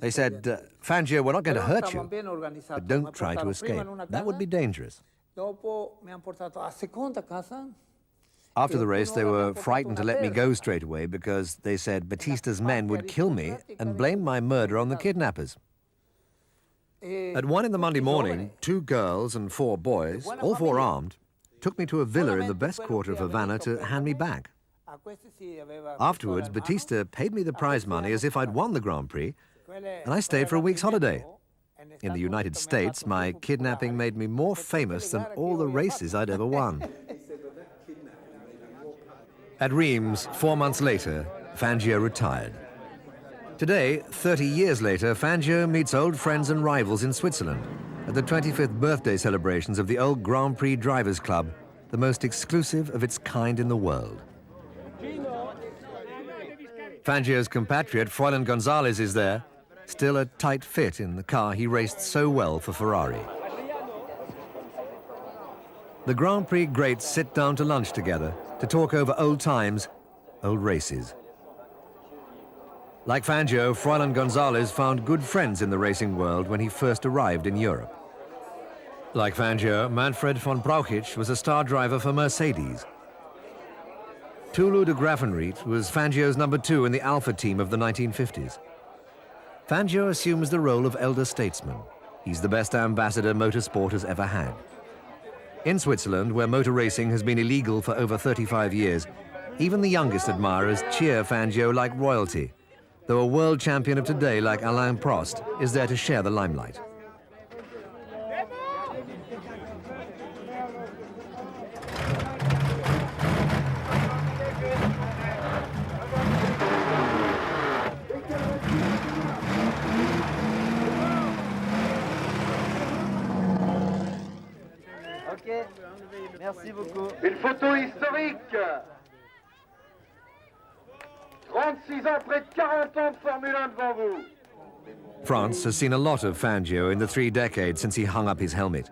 They said, "Fangio, we're not going to hurt you, but don't try to escape. That would be dangerous." After the race, they were frightened to let me go straight away because they said Batista's men would kill me and blame my murder on the kidnappers. At 1 in the Monday morning, 2 girls and 4 boys, all 4 armed, took me to a villa in the best quarter of Havana to hand me back. Afterwards, Batista paid me the prize money as if I'd won the Grand Prix, and I stayed for a week's holiday. In the United States, my kidnapping made me more famous than all the races I'd ever won. At Reims, 4 months later, Fangio retired. Today, 30 years later, Fangio meets old friends and rivals in Switzerland at the 25th birthday celebrations of the old Grand Prix Drivers Club, the most exclusive of its kind in the world. Fangio's compatriot, Froilan Gonzalez, is there, still a tight fit in the car he raced so well for Ferrari. The Grand Prix greats sit down to lunch together to talk over old times, old races. Like Fangio, Froilan Gonzalez found good friends in the racing world when he first arrived in Europe. Like Fangio, Manfred von Brauchitsch was a star driver for Mercedes. Toulouse de Graffenried was Fangio's number 2 in the Alfa team of the 1950s. Fangio assumes the role of elder statesman. He's the best ambassador motorsport has ever had. In Switzerland, where motor racing has been illegal for over 35 years, even the youngest admirers cheer Fangio like royalty, though a world champion of today like Alain Prost is there to share the limelight. Merci beaucoup. Une photo historique. 36 ans, près de 40 ans de Formule 1 devant vous. France has seen a lot of Fangio in the 3 decades since he hung up his helmet.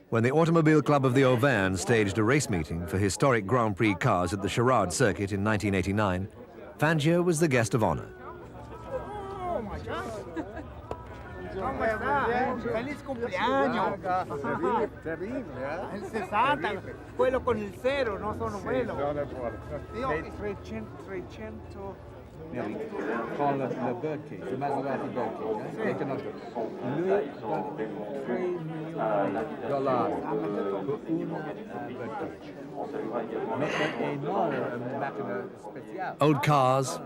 When the Automobile Club of the Auvergne staged a race meeting for historic Grand Prix cars at the Charade circuit in 1989, Fangio was the guest of honor. Oh my God. Feliz cumpleaños. Terrible, ¿eh? El 60, quello con il 0, non sono quello. Con le birdcage, le Maserati birdcage, eh? Lui ha $3 million pour un birdcage. Mais non, une macchina spéciale. Old cars,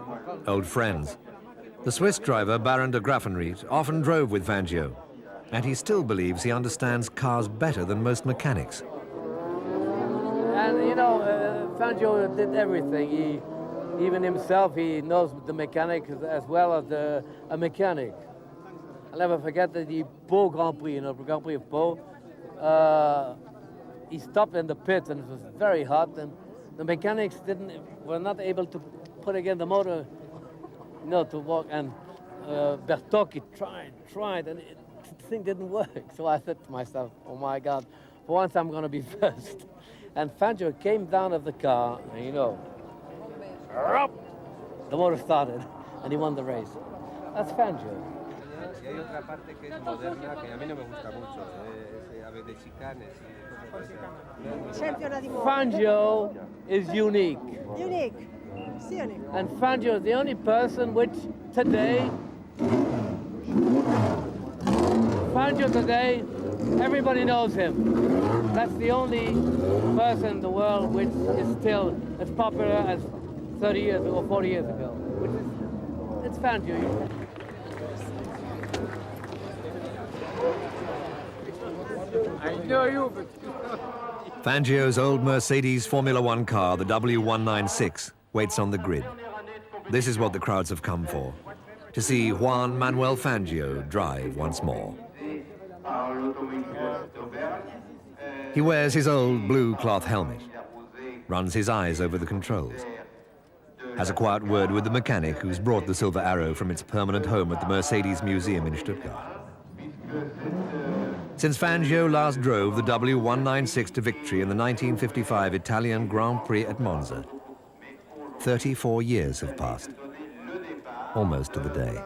old friends. The Swiss driver Baron de Graffenried often drove with Fangio, and he still believes he understands cars better than most mechanics. And you know, Fangio did everything. Even himself, he knows the mechanics as well as a mechanic. I'll never forget the Pau Grand Prix, you know, the Grand Prix of Pau. He stopped in the pit and it was very hot, and the mechanics were not able to put again the motor, you know, to walk. And Bertocchi tried, and the thing didn't work. So I said to myself, oh my God, for once I'm going to be first. And Fangio came down of the car, and you know, the motor started, and he won the race. That's Fangio. Fangio is unique. Unique. Unique. And Fangio is the only person which today, everybody knows him. That's the only person in the world which is still as popular as 30 years or 40 years ago, which is, it's Fangio. I know you, but... Fangio's old Mercedes Formula One car, the W196, waits on the grid. This is what the crowds have come for, to see Juan Manuel Fangio drive once more. He wears his old blue cloth helmet, runs his eyes over the controls, has a quiet word with the mechanic who's brought the Silver Arrow from its permanent home at the Mercedes Museum in Stuttgart. Since Fangio last drove the W196 to victory in the 1955 Italian Grand Prix at Monza, 34 years have passed, almost to the day.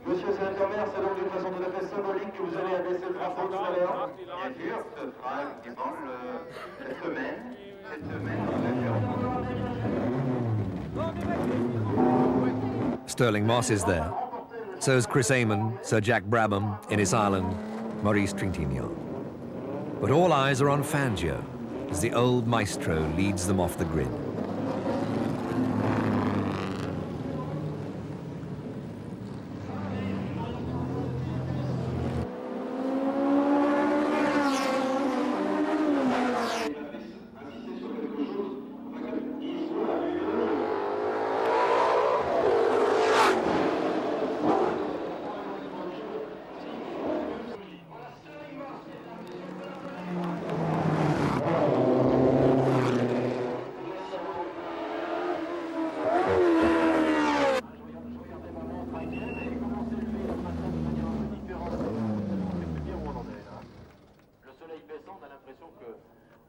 Monsieur Saint-Omer, c'est donc d'une façon tout à fait symbolique que vous allez abaisser le drapeau tout à l'heure. Bien sûr, ce sera effectivement cette semaine, bien sûr. Stirling Moss is there. So's Chris Amon, Sir Jack Brabham, Innes Ireland, Maurice Trintignant. But all eyes are on Fangio as the old maestro leads them off the grid.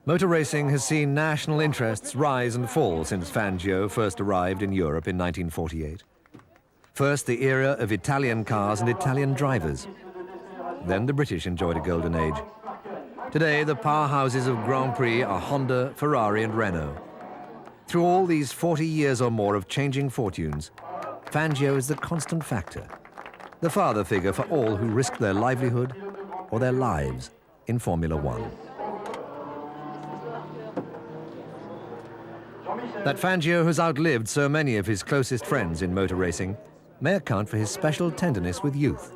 Motor racing has seen national interests rise and fall since Fangio first arrived in Europe in 1948. First, the era of Italian cars and Italian drivers. Then the British enjoyed a golden age. Today, the powerhouses of Grand Prix are Honda, Ferrari and Renault. Through all these 40 years or more of changing fortunes, Fangio is the constant factor, the father figure for all who risk their livelihood or their lives in Formula One. That Fangio has outlived so many of his closest friends in motor racing may account for his special tenderness with youth.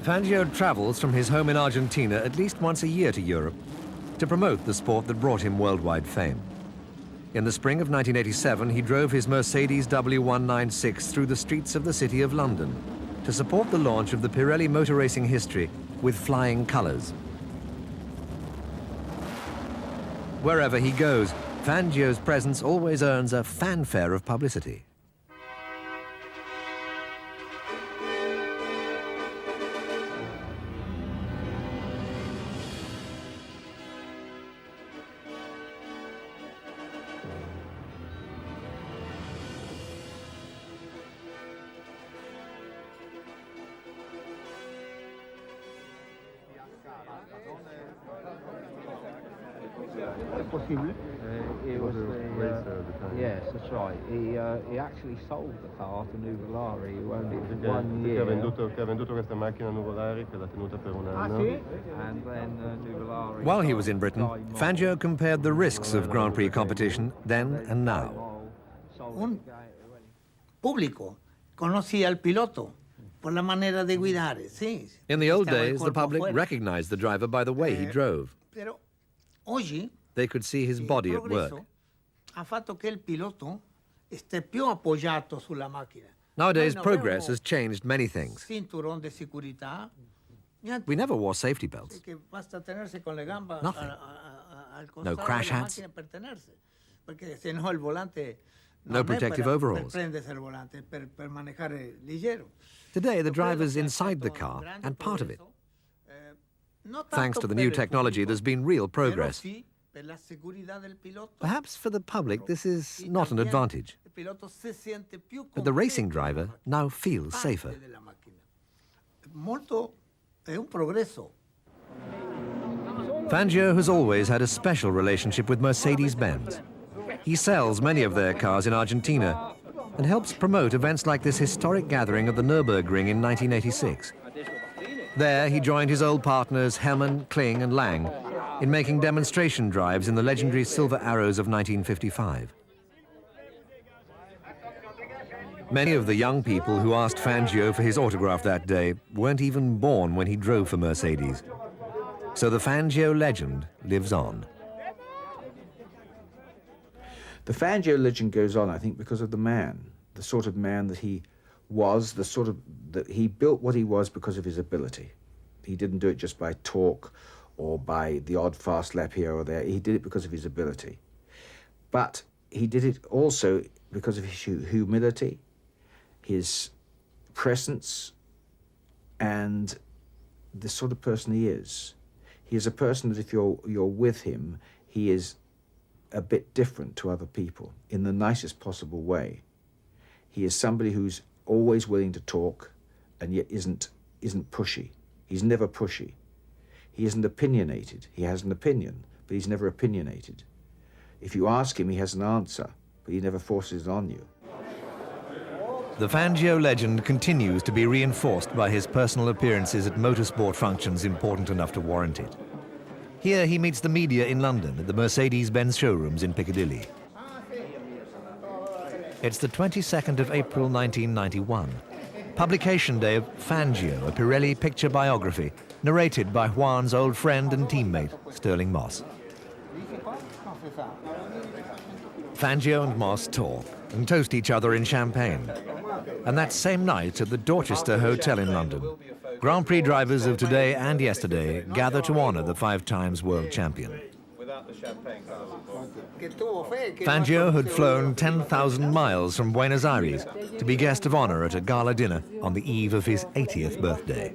Fangio travels from his home in Argentina at least once a year to Europe to promote the sport that brought him worldwide fame. In the spring of 1987, he drove his Mercedes W196 through the streets of the city of London to support the launch of the Pirelli motor racing history with flying colours. Wherever he goes, Fangio's presence always earns a fanfare of publicity. Yes, that's right. He actually sold the car to Nuvolari, who owned it for 1 year. Che ha venduto questa macchina a Nuvolari, che l'ha tenuta per un anno. And then Nuvolari... While he was in Britain, Fangio compared the risks of Grand Prix competition then and now. Un público conocía al piloto por la manera de guidare, sí. In the old Estaba el days, the cuerpo public afuera. recognized the driver by the way he drove. Pero oggi They could see his body at work. ha fatto che il piloto stia più appoggiato sulla macchina. Nowadays, Noi non progress avevamo has changed many things. cinturón de seguridad. Niente, We never wore safety belts. che basta tenerse con le gambas Nothing. al costado crash de la hats. macchina per tenerse. Perché se no il volante No non è protective per overalls. prendersi il volante, per manejare leggero. Today, the Io credo driver's che inside the sia stato car un grande and part of it. progresso, non Thanks tanto to the per new il technology, pubblico, there's been real però progress. sì per la segurità del pilota. Perhaps for the public, this is Y not an también advantage. el piloto se siente più But the racing completo della driver macchina, now feels parte safer. della macchina. È un progresso. Fangio has always had a special relationship with Mercedes-Benz. He sells many of their cars in Argentina and helps promote events like this historic gathering at the Nürburgring in 1986. There, he joined his old partners Hellman, Kling and Lang in making demonstration drives in the legendary Silver Arrows of 1955. Many of the young people who asked Fangio for his autograph that day weren't even born when he drove for Mercedes. So the Fangio legend lives on. The Fangio legend goes on, I think, because of the man, the sort of man that he was, that he built what he was because of his ability. He didn't do it just by talk or by the odd fast lap here or there. He did it because of his ability. But he did it also because of his humility, his presence, and the sort of person he is. He is a person that if you're with him, he is a bit different to other people in the nicest possible way. He is somebody who's always willing to talk and yet isn't pushy. He's never pushy. He isn't opinionated. He has an opinion, but he's never opinionated. If you ask him, he has an answer, but he never forces it on you. The Fangio legend continues to be reinforced by his personal appearances at motorsport functions important enough to warrant it. Here he meets the media in London at the Mercedes-Benz showrooms in Piccadilly. It's the 22nd of April 1991, publication day of Fangio, a Pirelli picture biography, narrated by Juan's old friend and teammate, Sterling Moss. Fangio and Moss talk and toast each other in champagne. And that same night at the Dorchester Hotel in London, Grand Prix drivers of today and yesterday gather to honor the 5-time world champion. Fangio had flown 10,000 miles from Buenos Aires to be guest of honor at a gala dinner on the eve of his 80th birthday.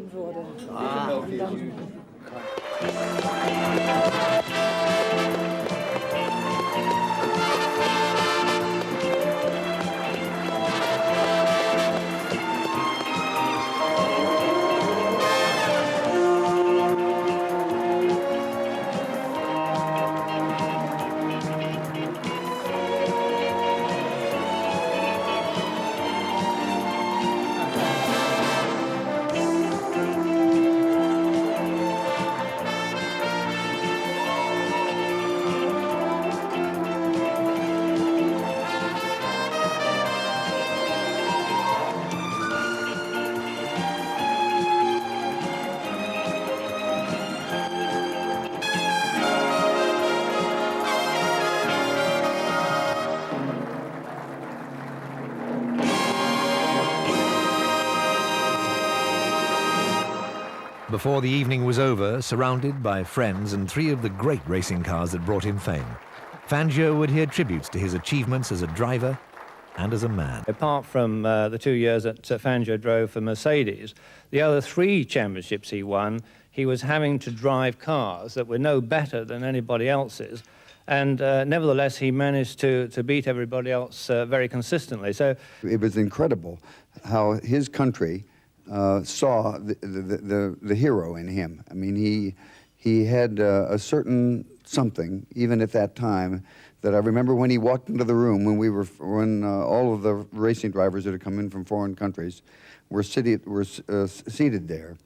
Before the evening was over, surrounded by friends and 3 of the great racing cars that brought him fame, Fangio would hear tributes to his achievements as a driver and as a man. Apart from the 2 years that Fangio drove for Mercedes, the other 3 championships he won, he was having to drive cars that were no better than anybody else's. And nevertheless, he managed to beat everybody else very consistently. So it was incredible how his country saw the hero in him. I mean, he had a certain something, even at that time, that I remember when he walked into the room when all of the racing drivers that had come in from foreign countries were seated there.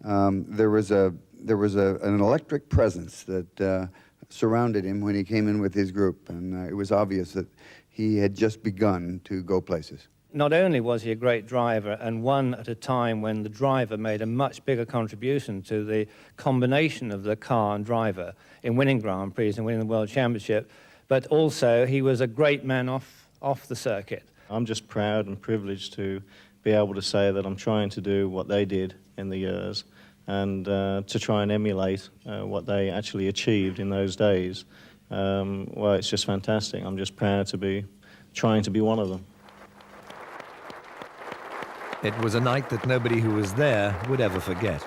There was an electric presence that surrounded him when he came in with his group, and it was obvious that he had just begun to go places. Not only was he a great driver and won at a time when the driver made a much bigger contribution to the combination of the car and driver in winning Grand Prix and winning the World Championship, but also he was a great man off the circuit. I'm just proud and privileged to be able to say that I'm trying to do what they did in the years and to try and emulate what they actually achieved in those days. Well, it's just fantastic. I'm just proud to be trying to be one of them. It was a night that nobody who was there would ever forget.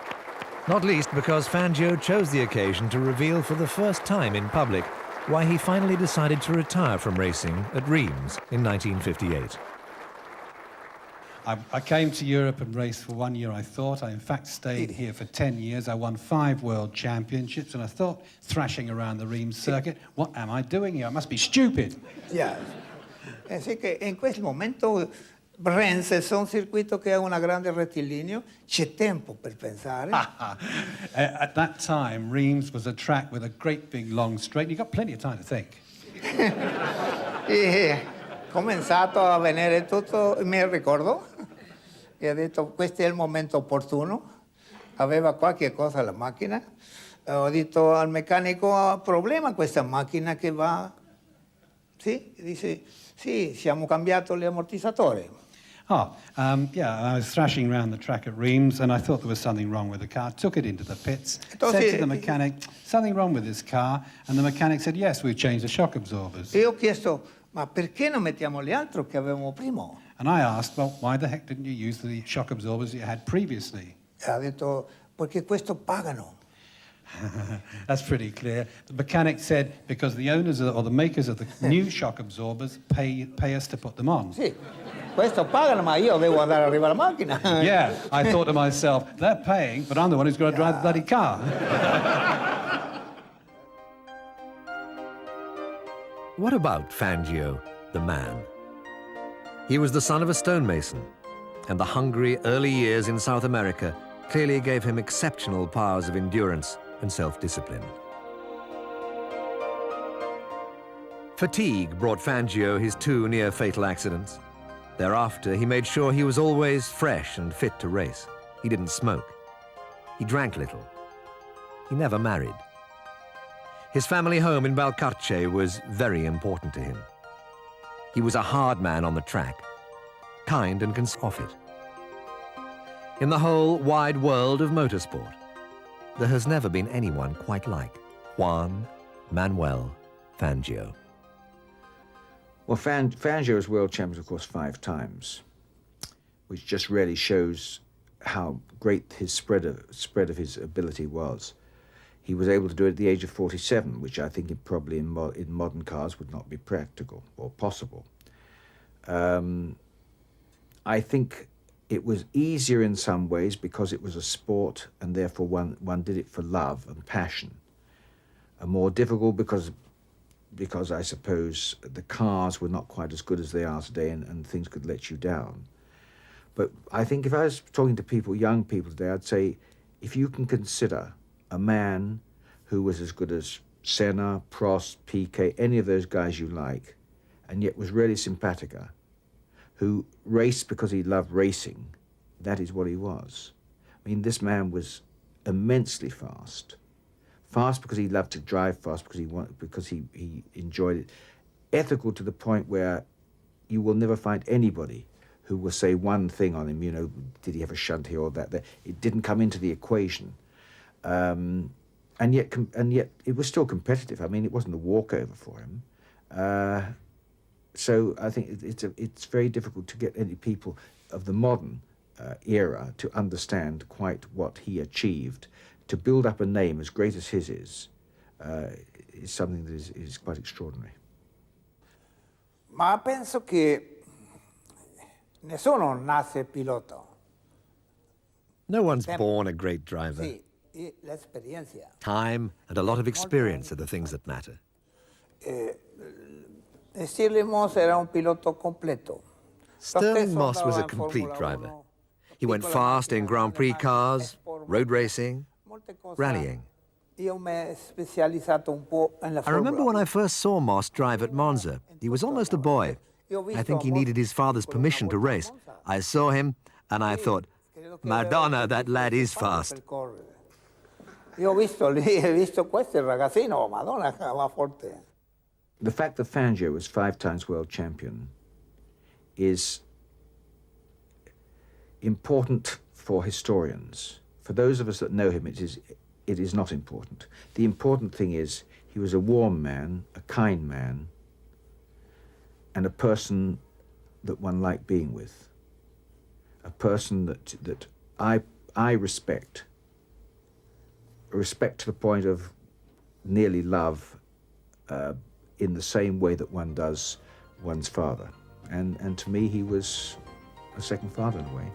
Not least because Fangio chose the occasion to reveal for the first time in public why he finally decided to retire from racing at Reims in 1958. I came to Europe and raced for 1 year, I thought. I, in fact, stayed here for 10 years. I won 5 world championships, and I thought, thrashing around the Reims circuit, what am I doing here? I must be stupid. Yeah. Así que in questo momento Reims è un circuito che ha una grande rettilineo, c'è tempo per pensare. At that time, Reims was a track with a great big long straight. You got plenty of time to think. E cominciato a venire tutto, mi ricordo, e ho detto questo è il momento opportuno, aveva qualche cosa alla macchina, ho detto al meccanico problema questa macchina che va, sì, dice sì, siamo cambiato gli ammortizzatori. Yeah, I was thrashing around the track at Reims and I thought there was something wrong with the car. Took it into the pits, said to the mechanic, something wrong with this car, and the mechanic said, yes, we've changed the shock absorbers. E ho chiesto, ma perché non mettiamo gli altri che avevamo prima? And I asked, well, why the heck didn't you use the shock absorbers you had previously? E ha detto, perché questo pagano. That's pretty clear. The mechanic said, because the owners or the makers of the new shock absorbers pay us to put them on. Sì, questo pagano, ma io devo andare a arrivare alla macchina. Yeah, I thought to myself, they're paying, but I'm the one who's got to drive the bloody car. What about Fangio, the man? He was the son of a stonemason, and the hungry early years in South America clearly gave him exceptional powers of endurance and self-discipline. Fatigue brought Fangio his 2 near-fatal accidents. Thereafter, he made sure he was always fresh and fit to race. He didn't smoke. He drank little. He never married. His family home in Valcarce was very important to him. He was a hard man on the track, kind and off it. In the whole wide world of motorsport, there has never been anyone quite like Juan Manuel Fangio. Well, Fangio was world champion, of course, 5 times, which just really shows how great his spread of his ability was. He was able to do it at the age of 47, which I think probably in modern cars would not be practical or possible. I think it was easier in some ways because it was a sport and therefore one did it for love and passion. And more difficult because I suppose the cars were not quite as good as they are today and things could let you down. But I think if I was talking to people, young people today, I'd say if you can consider a man who was as good as Senna, Prost, Piquet, any of those guys you like, and yet was really simpatica, who raced because he loved racing, that is what he was. I mean, this man was immensely fast. Fast because he loved to drive fast, because he enjoyed it. Ethical to the point where you will never find anybody who will say one thing on him, you know, did he have a shunt here or that there. It didn't come into the equation. And yet it was still competitive. I mean, it wasn't a walkover for him. So I think it's very difficult to get any people of the modern era to understand quite what he achieved. To build up a name as great as his is something that is quite extraordinary. Ma penso che nessuno nasce pilota. No one's born a great driver. Sì, l'esperienza. Time and a lot of experience are the things that matter. Stirling Moss era un piloto completo. Sterling Moss was a complete driver. He went fast in Grand Prix cars, road racing, rallying. I remember when I first saw Moss drive at Monza. He was almost a boy. I think he needed his father's permission to race. I saw him and I thought, Madonna, that lad is fast. Io ho visto questo ragazzino, Madonna, va forte. The fact that Fangio was 5 times world champion is important for historians. For those of us that know him, it is not important. The important thing is he was a warm man, a kind man, and a person that one liked being with. A person that I respect. Respect to the point of nearly love in the same way that one does one's father. And to me, he was a second father in a way.